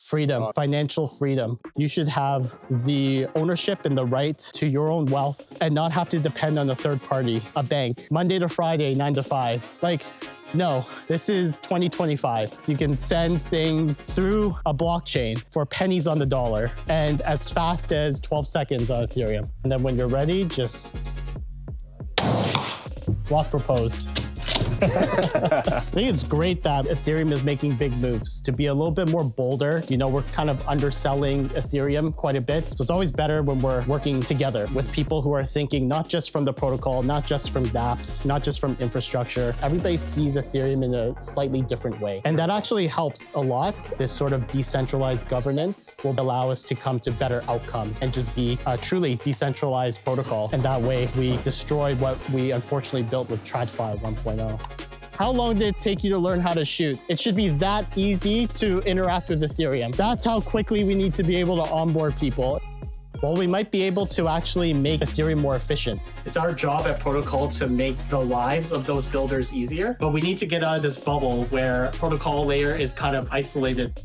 freedom, financial freedom. You should have the ownership and the right to your own wealth and not have to depend on a third party, a bank, Monday to Friday, 9 to 5. Like, no, this is 2025. You can send things through a blockchain for pennies on the dollar and as fast as 12 seconds on Ethereum. And then when you're ready, just block proposed. I think it's great that Ethereum is making big moves to be a little bit more bolder. You know, we're kind of underselling Ethereum quite a bit. So it's always better when we're working together with people who are thinking not just from the protocol, not just from dApps, not just from infrastructure. Everybody sees Ethereum in a slightly different way. And that actually helps a lot. This sort of decentralized governance will allow us to come to better outcomes and just be a truly decentralized protocol. And that way we destroy what we unfortunately built with TradFi 1.0. How long did it take you to learn how to shoot? It should be that easy to interact with Ethereum. That's how quickly we need to be able to onboard people. Well, we might be able to actually make Ethereum more efficient. It's our job at Protocol to make the lives of those builders easier, but we need to get out of this bubble where protocol layer is kind of isolated.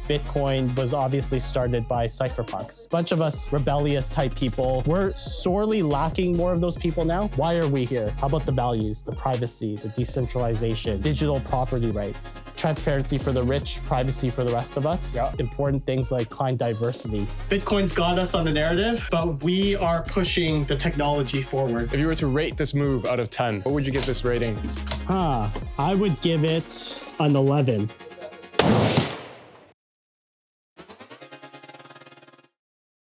Bitcoin was obviously started by cypherpunks. A bunch of us rebellious type people. We're sorely lacking more of those people now. Why are we here? How about the values, the privacy, the decentralization, digital property rights, transparency for the rich, privacy for the rest of us? Yeah. Important things like client diversity. Bitcoin's got us on the narrative, but we are pushing the technology forward. If you were to rate this move out of 10, what would you give this rating? I would give it an 11.